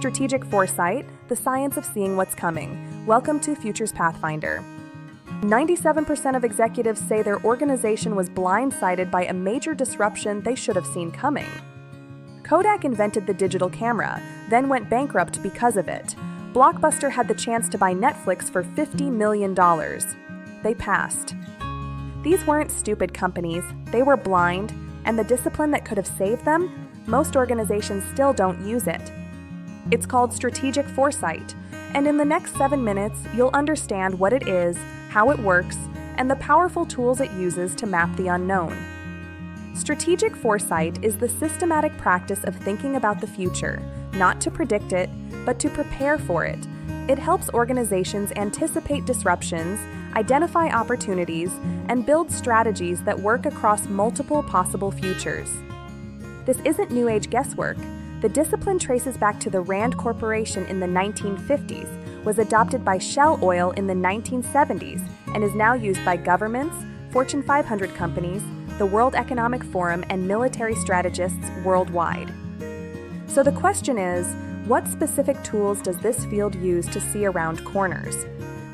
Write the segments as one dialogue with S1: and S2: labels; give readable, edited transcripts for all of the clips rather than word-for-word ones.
S1: Strategic Foresight, the science of seeing what's coming. Welcome to Future's Pathfinder. 97% of executives say their organization was blindsided by a major disruption they should have seen coming. Kodak invented the digital camera, then went bankrupt because of it. Blockbuster had the chance to buy Netflix for $50 million. They passed. These weren't stupid companies, they were blind, and the discipline that could have saved them, most organizations still don't use it. It's called Strategic Foresight, and in the next 7 minutes, you'll understand what it is, how it works, and the powerful tools it uses to map the unknown. Strategic foresight is the systematic practice of thinking about the future, not to predict it, but to prepare for it. It helps organizations anticipate disruptions, identify opportunities, and build strategies that work across multiple possible futures. This isn't New Age guesswork. The discipline traces back to the Rand Corporation in the 1950s, was adopted by Shell Oil in the 1970s, and is now used by governments, Fortune 500 companies, the World Economic Forum, and military strategists worldwide. So the question is, what specific tools does this field use to see around corners?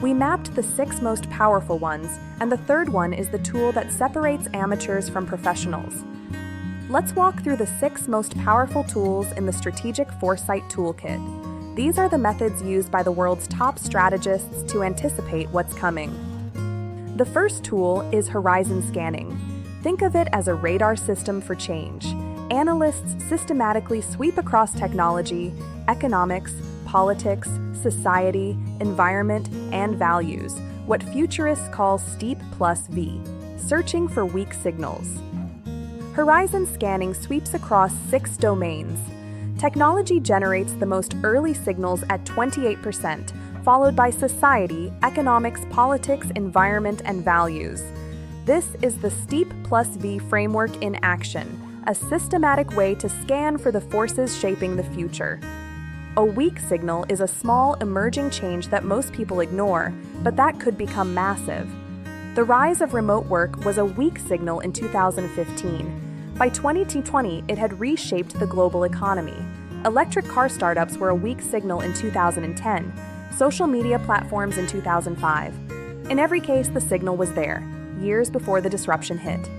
S1: We mapped the 6 most powerful ones, and the third one is the tool that separates amateurs from professionals. Let's walk through the 6 most powerful tools in the Strategic Foresight Toolkit. These are the methods used by the world's top strategists to anticipate what's coming. The first tool is horizon scanning. Think of it as a radar system for change. Analysts systematically sweep across technology, economics, politics, society, environment, and values, what futurists call steep plus V, searching for weak signals. Horizon scanning sweeps across 6 domains. Technology generates the most early signals at 28%, followed by society, economics, politics, environment, and values. This is the steep plus V framework in action, a systematic way to scan for the forces shaping the future. A weak signal is a small, emerging change that most people ignore, but that could become massive. The rise of remote work was a weak signal in 2015. By 2020, it had reshaped the global economy. Electric car startups were a weak signal in 2010, social media platforms in 2005. In every case, the signal was there, years before the disruption hit.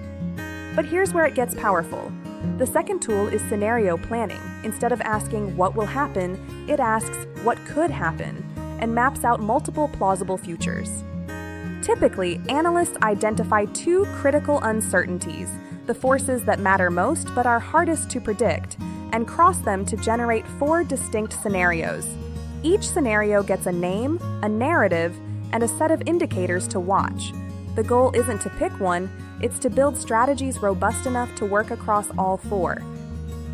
S1: But here's where it gets powerful. The second tool is scenario planning. Instead of asking what will happen, it asks what could happen and maps out multiple plausible futures. Typically, analysts identify 2 critical uncertainties, the forces that matter most but are hardest to predict, and cross them to generate 4 distinct scenarios. Each scenario gets a name, a narrative, and a set of indicators to watch. The goal isn't to pick one, it's to build strategies robust enough to work across all 4.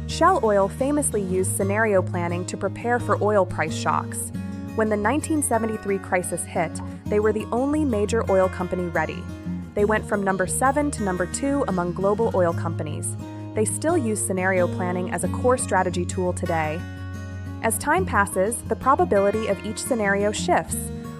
S1: Shell Oil famously used scenario planning to prepare for oil price shocks. When the 1973 crisis hit, they were the only major oil company ready. They went from number 7 to number 2 among global oil companies. They still use scenario planning as a core strategy tool today. As time passes, the probability of each scenario shifts.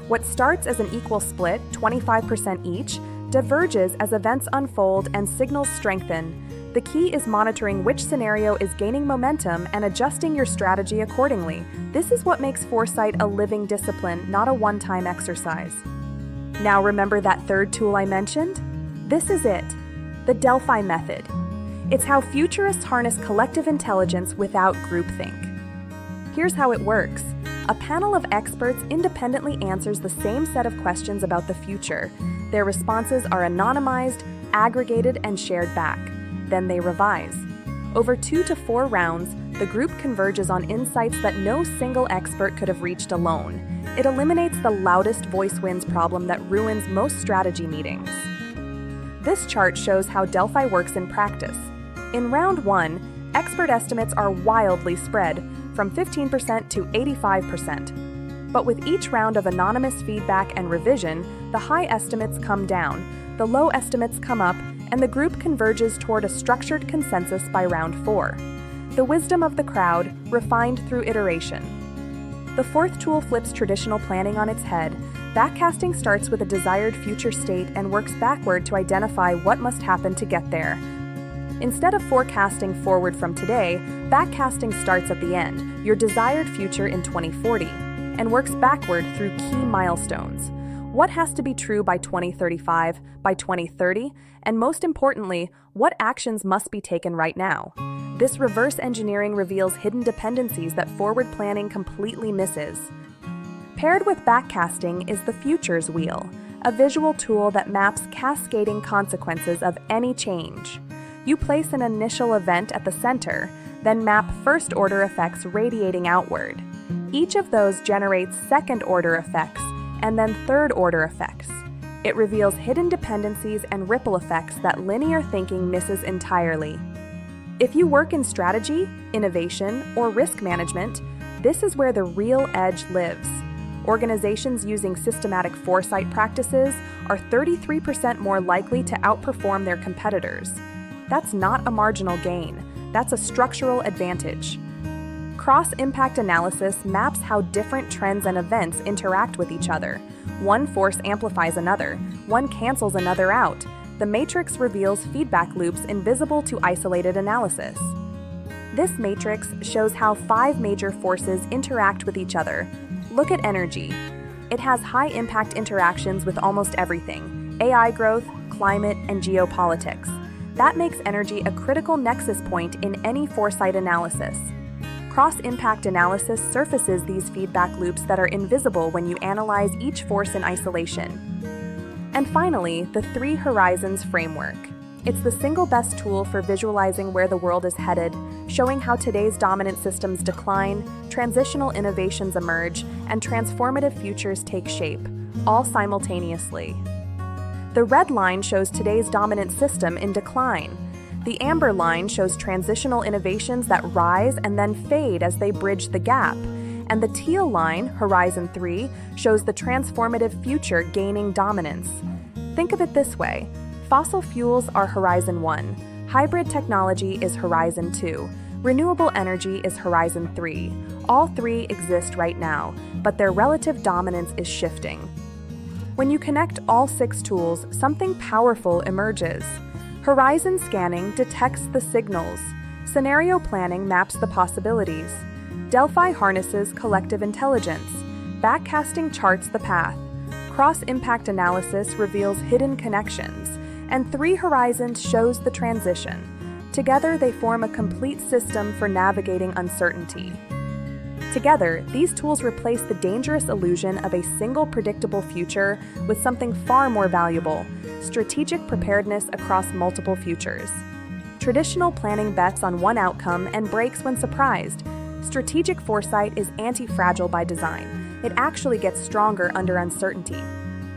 S1: What starts as an equal split, 25% each, diverges as events unfold and signals strengthen. The key is monitoring which scenario is gaining momentum and adjusting your strategy accordingly. This is what makes foresight a living discipline, not a one-time exercise. Now remember that third tool I mentioned? This is it, the Delphi Method. It's how futurists harness collective intelligence without groupthink. Here's how it works. A panel of experts independently answers the same set of questions about the future. Their responses are anonymized, aggregated, and shared back. Then they revise. Over 2 to 4 rounds, the group converges on insights that no single expert could have reached alone. It eliminates the loudest voice wins problem that ruins most strategy meetings. This chart shows how Delphi works in practice. In round 1, expert estimates are wildly spread, from 15% to 85%. But with each round of anonymous feedback and revision, the high estimates come down, the low estimates come up, and the group converges toward a structured consensus by round 4. The wisdom of the crowd, refined through iteration. The fourth tool flips traditional planning on its head. Backcasting starts with a desired future state and works backward to identify what must happen to get there. Instead of forecasting forward from today, backcasting starts at the end, your desired future in 2040, and works backward through key milestones. What has to be true by 2035, by 2030, and most importantly, what actions must be taken right now? This reverse engineering reveals hidden dependencies that forward planning completely misses. Paired with backcasting is the Futures Wheel, a visual tool that maps cascading consequences of any change. You place an initial event at the center, then map first-order effects radiating outward. Each of those generates second-order effects and then third-order effects. It reveals hidden dependencies and ripple effects that linear thinking misses entirely. If you work in strategy, innovation, or risk management, this is where the real edge lives. Organizations using systematic foresight practices are 33% more likely to outperform their competitors. That's not a marginal gain, that's a structural advantage. Cross-impact analysis maps how different trends and events interact with each other. One force amplifies another, one cancels another out. The matrix reveals feedback loops invisible to isolated analysis. This matrix shows how 5 major forces interact with each other. Look at energy. It has high-impact interactions with almost everything: AI growth, climate, and geopolitics. That makes energy a critical nexus point in any foresight analysis. Cross-impact analysis surfaces these feedback loops that are invisible when you analyze each force in isolation. And finally, the 3 Horizons framework. It's the single best tool for visualizing where the world is headed, showing how today's dominant systems decline, transitional innovations emerge, and transformative futures take shape, all simultaneously. The red line shows today's dominant system in decline. The amber line shows transitional innovations that rise and then fade as they bridge the gap. And the teal line, Horizon 3, shows the transformative future gaining dominance. Think of it this way: fossil fuels are Horizon 1, hybrid technology is Horizon 2, renewable energy is Horizon 3. All 3 exist right now, but their relative dominance is shifting. When you connect all 6 tools, something powerful emerges. Horizon scanning detects the signals. Scenario planning maps the possibilities. Delphi harnesses collective intelligence. Backcasting charts the path. Cross-impact analysis reveals hidden connections. And 3 Horizons shows the transition. Together, they form a complete system for navigating uncertainty. Together, these tools replace the dangerous illusion of a single predictable future with something far more valuable: strategic preparedness across multiple futures. Traditional planning bets on one outcome and breaks when surprised. Strategic foresight is anti-fragile by design. It actually gets stronger under uncertainty.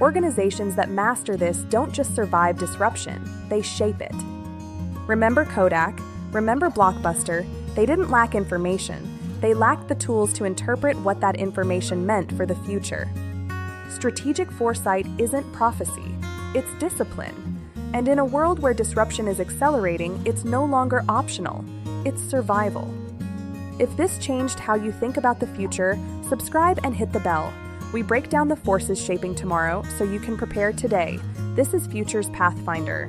S1: Organizations that master this don't just survive disruption, they shape it. Remember Kodak? Remember Blockbuster? They didn't lack information. They lacked the tools to interpret what that information meant for the future. Strategic foresight isn't prophecy, it's discipline. And in a world where disruption is accelerating, it's no longer optional, it's survival. If this changed how you think about the future, subscribe and hit the bell. We break down the forces shaping tomorrow so you can prepare today. This is Futures Pathfinder.